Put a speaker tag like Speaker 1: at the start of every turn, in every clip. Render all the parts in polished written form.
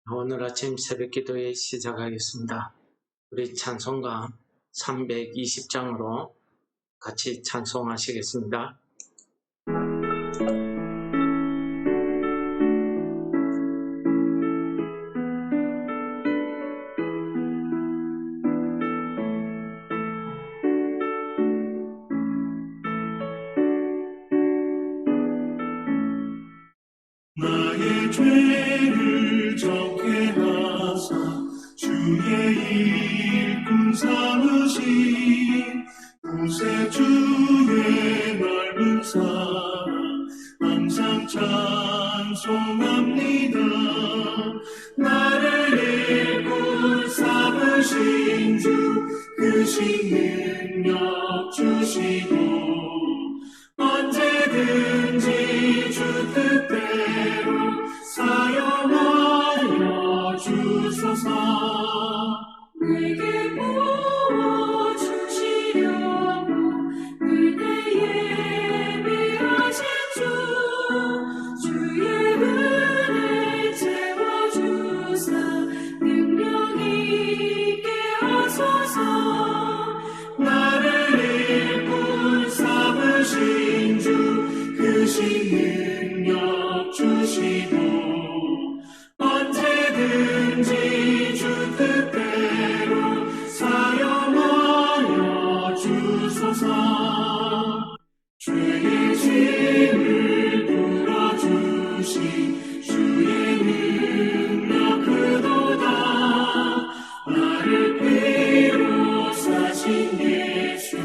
Speaker 1: 오늘 아침 새벽기도에 시작하겠습니다. 우리 찬송가 320장으로 같이 찬송하시겠습니다.
Speaker 2: 나의 죄를 적게 하사 주의 일꾼 삼으신 구세주의 넓은 사랑 항상 찬송합니다. 나를 일꾼 삼으신 주 크신 능력 주시고 언제든지 주 뜻대로 사용하여 주소서.
Speaker 3: 내게 부어주시려고 은혜 예비하신 주 주의 은혜 채워주사 능력 있게 하소서.
Speaker 2: 나를 일꾼 삼으신 주 크신 능력 주시고 언제든지 주 뜻대로 사용하여 주소서. 죄의 짐을 풀어주신 주의 능력 크도다. 나를 피로 사신 예수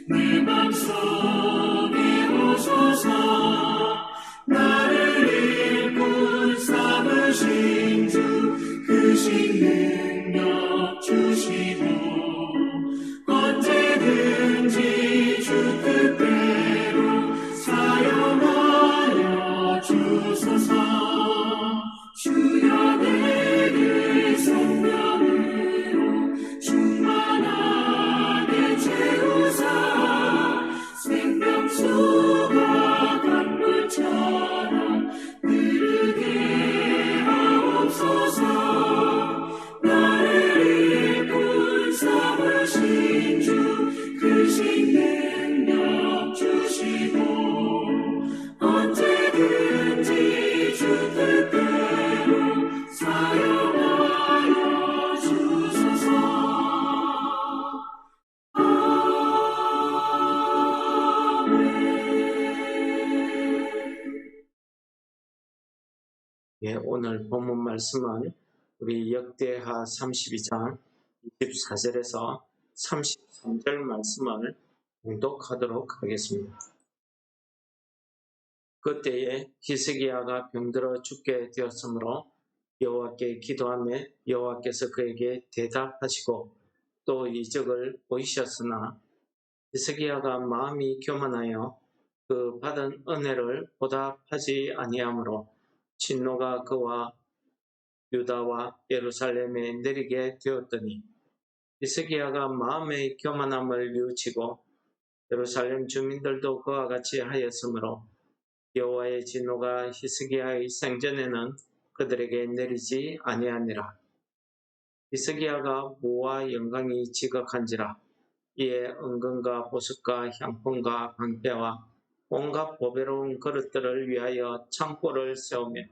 Speaker 2: 내 맘속에 오소서. 나를 일꾼 삼으신 주 크신 능력 주시고 언제든지 주 뜻대로 사용하여 주소서. 주여 내게 성령으로 충만하게 채우사 생명수가 강물처럼 흐르게 하옵소서. 나를 일꾼 삼으신 주 크신 능력 주시고 언제든지 주 뜻대로 사용하여 주소서.
Speaker 1: 오늘 본문 말씀은 우리 역대하 32장 24절에서 33절 말씀을 봉독하도록 하겠습니다. 그때에 히스기야가 병들어 죽게 되었으므로 여호와께 기도하며 여호와께서 그에게 대답하시고 또 이적을 보이셨으나 히스기야가 마음이 교만하여 그 받은 은혜를 보답하지 아니하므로 진노가 그와 유다와 예루살렘에 내리게 되었더니 히스기야가 마음의 교만함을 뉘우치고 예루살렘 주민들도 그와 같이 하였으므로 여호와의 진노가 히스기야의 생전에는 그들에게 내리지 아니하니라. 히스기야가 무와 영광이 지극한지라. 이에 은금과 보석과 향품과 방패와 온갖 보배로운 그릇들을 위하여 창고를 세우며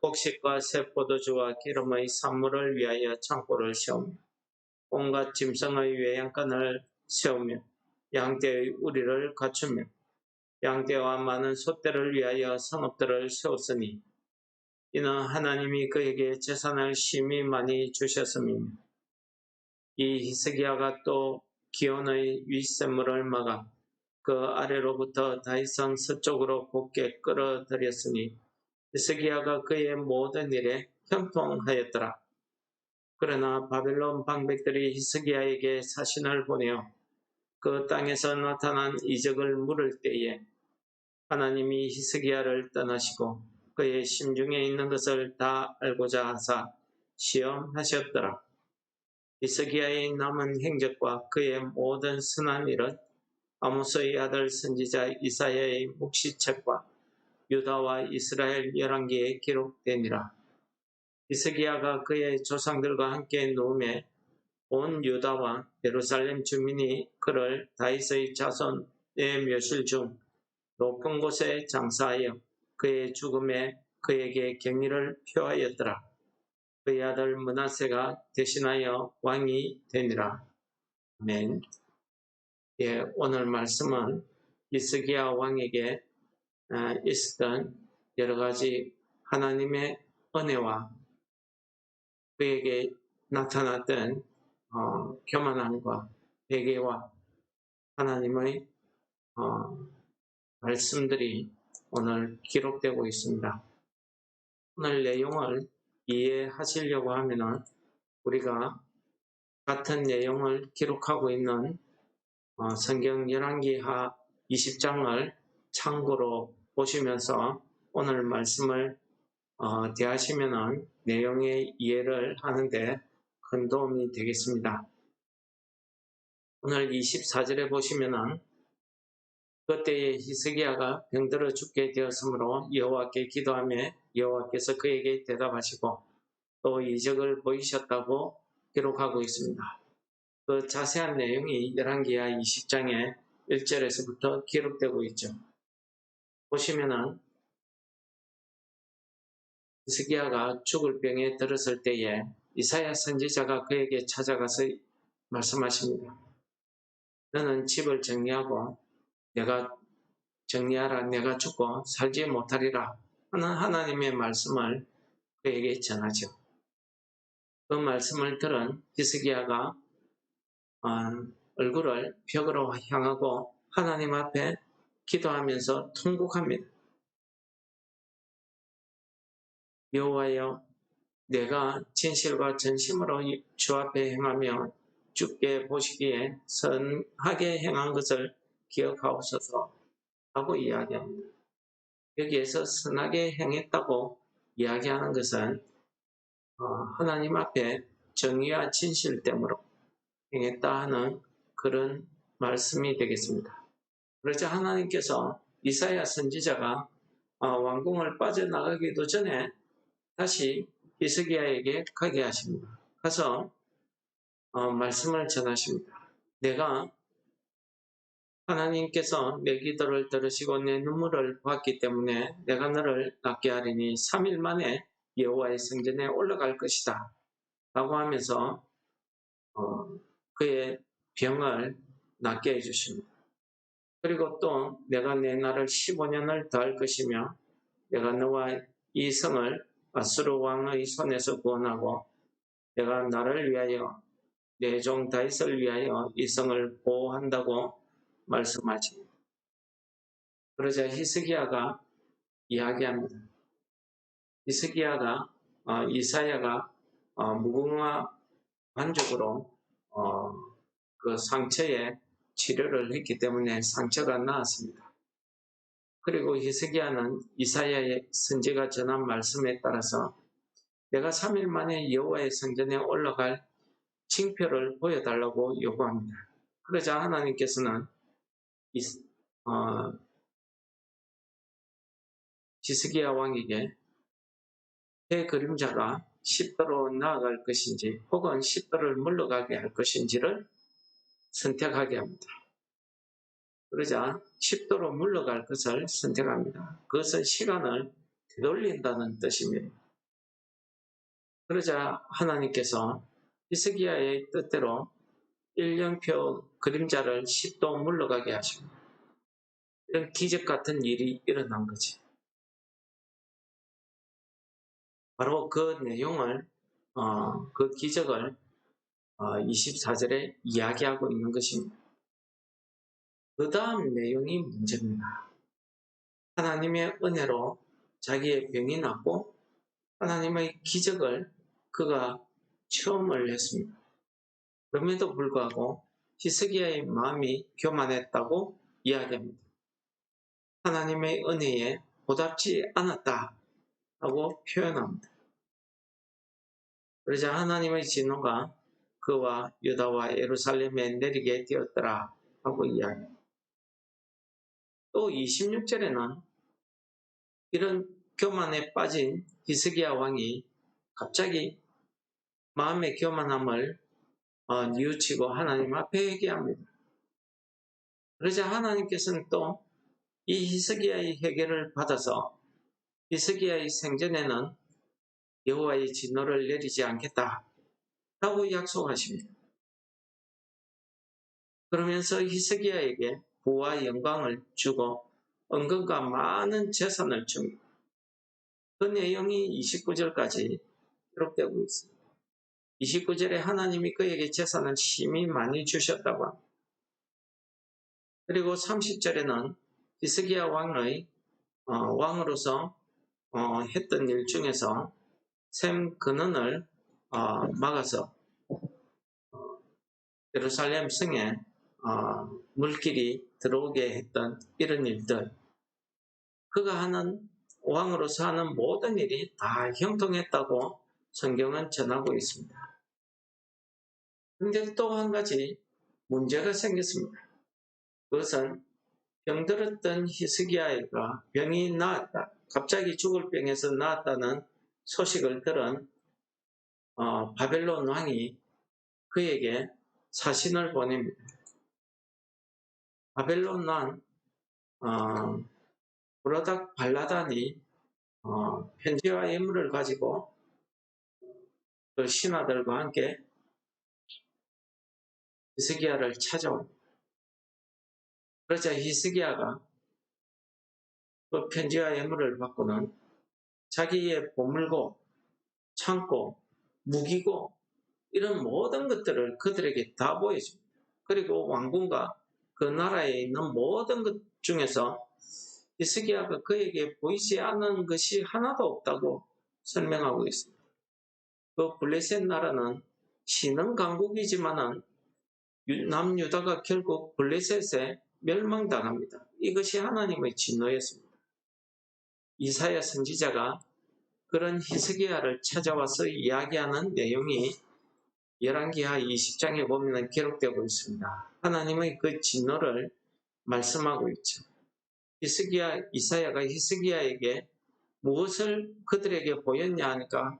Speaker 1: 곡식과 새 포도주와 기름의 산물을 위하여 창고를 세우며 온갖 짐승의 외양간을 세우며 양떼의 우리를 갖추며 양떼와 많은 소떼를 위하여 성읍들을 세웠으니 이는 하나님이 그에게 재산을 심히 많이 주셨음이며 이 히스기야가 또 기온의 윗샘물을 막아 그 아래로부터 다윗성 서쪽으로 곱게 끌어들였으니 히스기야가 그의 모든 일에 형통하였더라. 그러나 바벨론 방백들이 히스기야에게 사신을 보내어 그 땅에서 나타난 이적을 물을 때에 하나님이 히스기야를 떠나시고 그의 심중에 있는 것을 다 알고자 하사 시험하셨더라. 히스기야의 남은 행적과 그의 모든 선한 일은 아모스의 아들 선지자 이사야의 묵시책과 유다와 이스라엘 열왕기에 기록되니라. 히스기야가 그의 조상들과 함께 누움에 온 유다와 예루살렘 주민이 그를 다윗의 자손의 묘실 중 높은 곳에 장사하여 그의 죽음에 그에게 경의를 표하였더라. 그의 아들 므낫세가 대신하여 왕이 되니라. 아멘. 예, 오늘 말씀은 히스기야 왕에게 있었던 여러 가지 하나님의 은혜와 그에게 나타났던 교만함과 회개와 하나님의 말씀들이 오늘 기록되고 있습니다. 오늘 내용을 이해하시려고 하면은 우리가 같은 내용을 기록하고 있는 성경 열왕기하 20장을 참고로 보시면서 오늘 말씀을 대하시면은 내용의 이해를 하는데 큰 도움이 되겠습니다. 오늘 24절에 보시면은 그때에 히스기야가 병들어 죽게 되었으므로 여호와께 기도하며 여호와께서 그에게 대답하시고 또 이적을 보이셨다고 기록하고 있습니다. 그 자세한 내용이 열왕기하 20장의 1절에서부터 기록되고 있죠. 보시면은 히스기야가 죽을 병에 들었을 때에 이사야 선지자가 그에게 찾아가서 말씀하십니다. 너는 집을 정리하고 내가 죽고 살지 못하리라 하는 하나님의 말씀을 그에게 전하죠. 그 말씀을 들은 히스기야가 얼굴을 벽으로 향하고 하나님 앞에 기도하면서 통곡합니다. 여호와여, 내가 진실과 전심으로 주 앞에 행하며 주께 보시기에 선하게 행한 것을 기억하옵소서 하고 이야기합니다. 여기에서 선하게 행했다고 이야기하는 것은 하나님 앞에 정의와 진실 때문에 행했다 하는 그런 말씀이 되겠습니다. 그러자 하나님께서 이사야 선지자가 왕궁을 빠져나가기도 전에 다시 히스기야에게 가게 하십니다. 가서 말씀을 전하십니다. 내가 하나님께서 내 기도를 들으시고 내 눈물을 봤기 때문에 내가 너를 낫게 하리니 3일 만에 여호와의 성전에 올라갈 것이다 라고 하면서 그의 병을 낫게 해주십니다. 그리고 또 내가 내 날을 15년을 더할 것이며 내가 너와 이 성을 아수르 왕의 손에서 구원하고 내가 나를 위하여 내 종 다윗을 위하여 이 성을 보호한다고 말씀하십니다. 그러자 히스기야가 이야기합니다. 히스기야가 이사야가 무궁화 반죽으로 그 상처에 치료를 했기 때문에 상처가 나았습니다. 그리고 히스기야는 이사야의 선지가 전한 말씀에 따라서 내가 3일 만에 여호와의 성전에 올라갈 징표를 보여달라고 요구합니다. 그러자 하나님께서는 히스기야 왕에게 해 그림자가 10도로 나아갈 것인지 혹은 10도를 물러가게 할 것인지를 선택하게 합니다. 그러자 10도로 물러갈 것을 선택합니다. 그것은 시간을 되돌린다는 뜻입니다. 그러자 하나님께서 히스기야의 뜻대로 1년표 그림자를 10도 물러가게 하십니다. 이런 기적 같은 일이 일어난 거지. 바로 그 내용을, 그 기적을 24절에 이야기하고 있는 것입니다. 그 다음 내용이 문제입니다. 하나님의 은혜로 자기의 병이 낫고 하나님의 기적을 그가 체험을 했습니다. 그럼에도 불구하고 히스기야의 마음이 교만했다고 이야기합니다. 하나님의 은혜에 보답지 않았다라고 표현합니다. 그러자 하나님의 진노가 그와 유다와 예루살렘에 내리게 되었더라 하고 이야기합니다. 또 26절에는 이런 교만에 빠진 히스기야 왕이 갑자기 마음의 교만함을 뉘우치고 하나님 앞에 회개합니다. 그러자 하나님께서는 또 이 히스기야의 회개를 받아서 히스기야의 생전에는 여호와의 진노를 내리지 않겠다라고 약속하십니다. 그러면서 히스기야에게 부와 영광을 주고 은금과 많은 재산을 줍니다. 그 내용이 29절까지 기록되고 있습니다. 29절에 하나님이 그에게 재산을 심히 많이 주셨다고 합니다. 그리고 30절에는 히스기야 왕의 왕으로서 했던 일 중에서 샘 근원을 막아서 예루살렘 성에 물길이 들어오게 했던 이런 일들, 그가 하는 왕으로서 하는 모든 일이 다 형통했다고 성경은 전하고 있습니다. 그런데 또 한 가지 문제가 생겼습니다. 그것은 병들었던 히스기야가 병이 나았다, 갑자기 죽을 병에서 나았다는 소식을 들은 바벨론 왕이 그에게 사신을 보냅니다. 바벨론 왕 브로닥 발라단이 편지와 예물을 가지고 그 신하들과 함께 히스기야를 찾아옵니다. 그러자 히스기야가 그 편지와 예물을 받고는 자기의 보물고 창고, 무기고 이런 모든 것들을 그들에게 다 보여줍니다. 그리고 왕궁과 그 나라에 있는 모든 것 중에서 히스기야가 그에게 보이지 않는 것이 하나도 없다고 설명하고 있습니다. 그 블레셋 나라는 신흥 강국이지만은 남유다가 결국 블레셋에 멸망당합니다. 이것이 하나님의 진노였습니다. 이사야 선지자가 그런 히스기야를 찾아와서 이야기하는 내용이 열왕기하 20장에 보면 기록되고 있습니다. 하나님의 그 진노를 말씀하고 있죠. 이사야가 히스기야에게 무엇을 그들에게 보였냐 하니까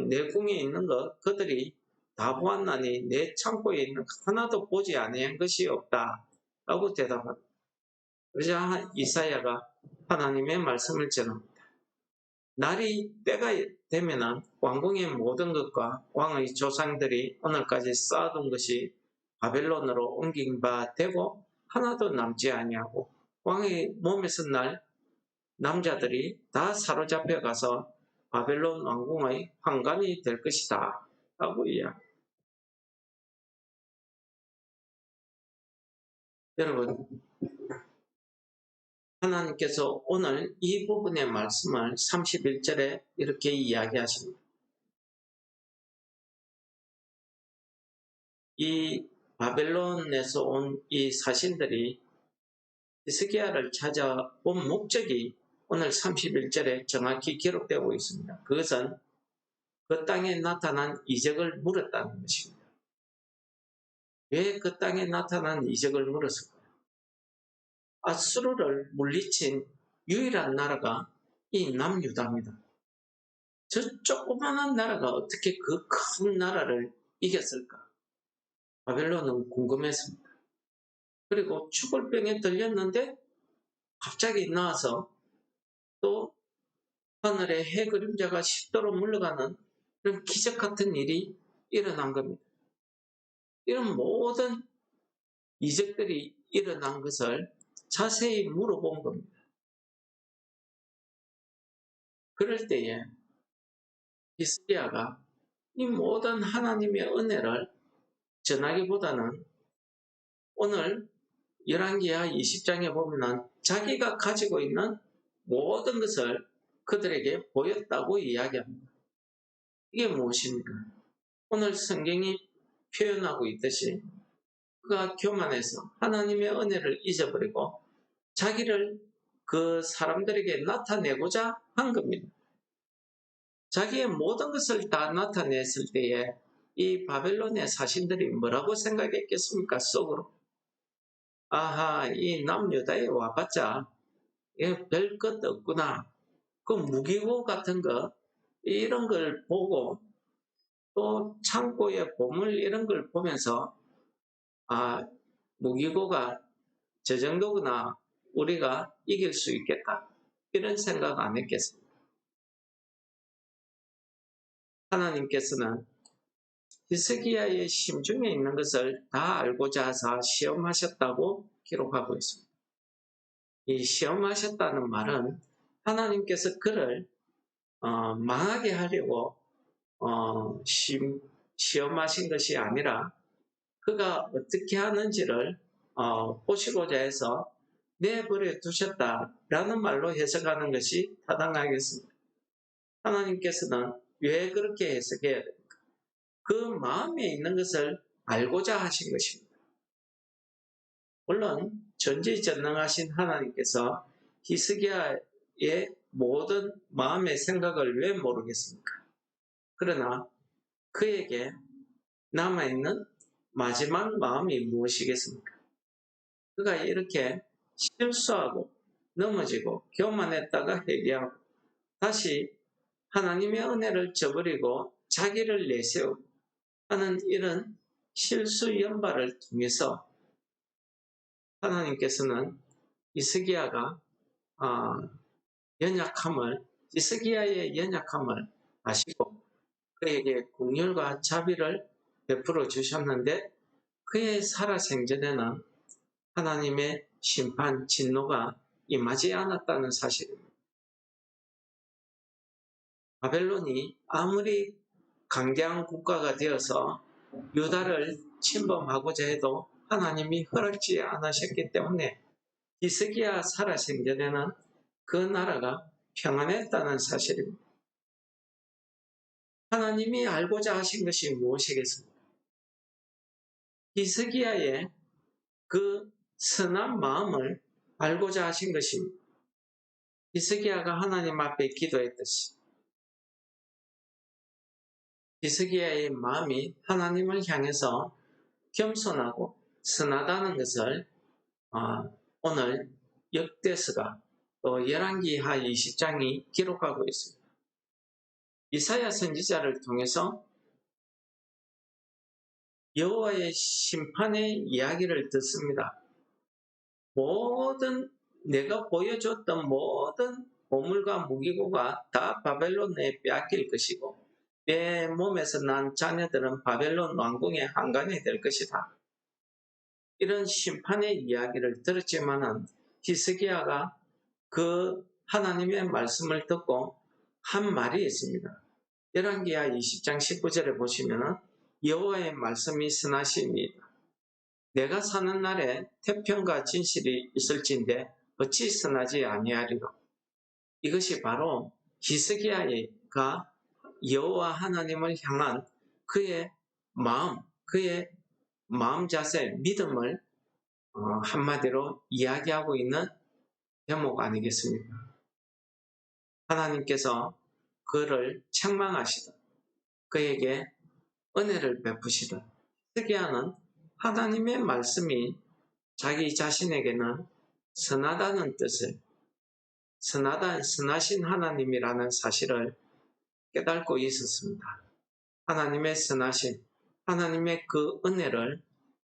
Speaker 1: 내 궁에 있는 것 그들이 다 보았나니 내 창고에 있는 하나도 보지 아니한 것이 없다 라고 대답합니다. 그러자 이사야가 하나님의 말씀을 전합니다. 날이 때가 되면은 왕궁의 모든 것과 왕의 조상들이 오늘까지 쌓아둔 것이 바벨론으로 옮긴 바 되고 하나도 남지 아니하고 왕의 몸에서 날 남자들이 다 사로잡혀 가서 바벨론 왕궁의 환관이 될 것이다 라고 이야기합니다. 여러분, 하나님께서 오늘 이 부분의 말씀을 31절에 이렇게 이야기하십니다. 이 바벨론에서 온 이 사신들이 히스기야를 찾아온 목적이 오늘 31절에 정확히 기록되고 있습니다. 그것은 그 땅에 나타난 이적을 물었다는 것입니다. 왜 그 땅에 나타난 이적을 물었을까요? 아수르를 물리친 유일한 나라가 이 남유다입니다. 저 조그마한 나라가 어떻게 그 큰 나라를 이겼을까? 바벨론은 궁금했습니다. 그리고 죽을 병에 들렸는데 갑자기 나와서 또 하늘에 해 그림자가 십도로 물러가는 그런 기적 같은 일이 일어난 겁니다. 이런 모든 이적들이 일어난 것을 자세히 물어본 겁니다. 그럴 때에 히스기야가 이 모든 하나님의 은혜를 전하기보다는 오늘 열왕기하 20장에 보면 자기가 가지고 있는 모든 것을 그들에게 보였다고 이야기합니다. 이게 무엇입니까? 오늘 성경이 표현하고 있듯이 그가 교만해서 하나님의 은혜를 잊어버리고 자기를 그 사람들에게 나타내고자 한 겁니다. 자기의 모든 것을 다 나타냈을 때에 이 바벨론의 사신들이 뭐라고 생각했겠습니까? 속으로. 아하, 이 남유다에 와봤자 별 것 없구나. 그 무기고 같은 거 이런 걸 보고 또 창고의 보물 이런 걸 보면서 무기고가 저 정도구나, 우리가 이길 수 있겠다, 이런 생각 안 했겠습니까? 하나님께서는 히스기야의 심중에 있는 것을 다 알고자 하사 시험하셨다고 기록하고 있습니다. 이 시험하셨다는 말은 하나님께서 그를 망하게 하려고 시험하신 것이 아니라 그가 어떻게 하는지를 보시고자 해서 내버려 두셨다라는 말로 해석하는 것이 타당하겠습니다. 하나님께서는 왜 그렇게 해석해야 됩니까? 그 마음에 있는 것을 알고자 하신 것입니다. 물론 전지전능하신 하나님께서 히스기야의 모든 마음의 생각을 왜 모르겠습니까? 그러나 그에게 남아있는 마지막 마음이 무엇이겠습니까? 그가 이렇게 실수하고 넘어지고 교만했다가 회개하고 다시 하나님의 은혜를 저버리고 자기를 내세우고 하는 이런 실수 연발을 통해서 하나님께서는 히스기야의 연약함을 아시고 그에게 긍휼과 자비를 베풀어 주셨는데 그의 살아생전에는 하나님의 심판, 진노가 임하지 않았다는 사실입니다. 바벨론이 아무리 강대한 국가가 되어서 유다를 침범하고자 해도 하나님이 허락지 않으셨기 때문에 히스기야 살아생전에는 그 나라가 평안했다는 사실입니다. 하나님이 알고자 하신 것이 무엇이겠습니까? 히스기야의 그 선한 마음을 알고자 하신 것입니다. 히스기야가 하나님 앞에 기도했듯이 히스기야의 마음이 하나님을 향해서 겸손하고 선하다는 것을 오늘 역대서가 또 열왕기하 20장이 기록하고 있습니다. 이사야 선지자를 통해서 여호와의 심판의 이야기를 듣습니다. 모든 내가 보여줬던 모든 보물과 무기고가 다 바벨론에 빼앗길 것이고 내 몸에서 난 자녀들은 바벨론 왕궁의 한간이 될 것이다. 이런 심판의 이야기를 들었지만은 히스기야가 그 하나님의 말씀을 듣고 한 말이 있습니다. 열왕기하 20장 19절에 보시면은 여호와의 말씀이 선하시니이다. 내가 사는 날에 태평과 진실이 있을진데 어찌 선하지 아니하리로. 이것이 바로 히스기야가 여호와 하나님을 향한 그의 마음 자세, 믿음을 한마디로 이야기하고 있는 대목 아니겠습니까? 하나님께서 그를 책망하시다. 그에게 은혜를 베푸시다. 히스기야는 하나님의 말씀이 자기 자신에게는 선하다는 뜻을, 선하신 하나님이라는 사실을 깨닫고 있었습니다. 하나님의 선하신, 하나님의 그 은혜를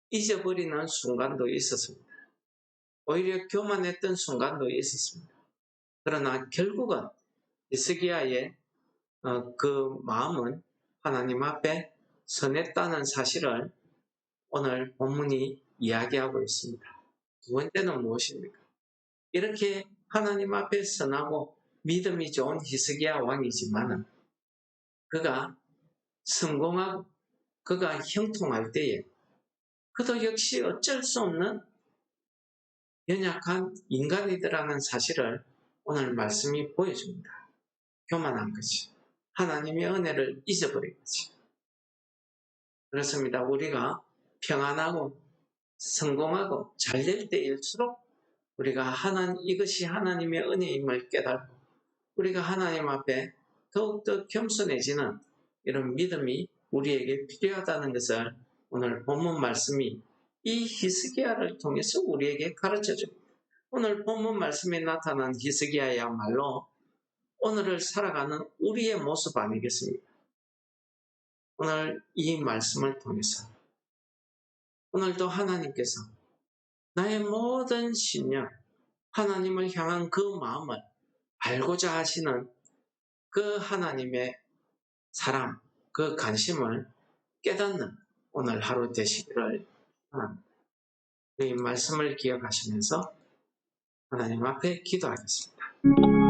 Speaker 1: 잊어버리는 순간도 있었습니다. 오히려 교만했던 순간도 있었습니다. 그러나 결국은 히스기야의 그 마음은 하나님 앞에 선했다는 사실을 오늘 본문이 이야기하고 있습니다. 두 번째는 무엇입니까? 이렇게 하나님 앞에 선하고 믿음이 좋은 히스기야 왕이지만 그가 성공하고 그가 형통할 때에 그도 역시 어쩔 수 없는 연약한 인간이더라는 사실을 오늘 말씀이 보여줍니다. 교만한 것이, 하나님의 은혜를 잊어버린 것이. 그렇습니다. 우리가 평안하고 성공하고 잘 될 때일수록 우리가 이것이 하나님의 은혜임을 깨닫고 우리가 하나님 앞에 더욱더 겸손해지는 이런 믿음이 우리에게 필요하다는 것을 오늘 본문 말씀이 이 히스기야를 통해서 우리에게 가르쳐줍니다. 오늘 본문 말씀에 나타난 히스기야야말로 오늘을 살아가는 우리의 모습 아니겠습니까? 오늘 이 말씀을 통해서 오늘도 하나님께서 나의 모든 심령, 하나님을 향한 그 마음을 알고자 하시는 그 하나님의 사랑, 그 관심을 깨닫는 오늘 하루 되시기를 바랍니다. 이 말씀을 기억하시면서 하나님 앞에 기도하겠습니다.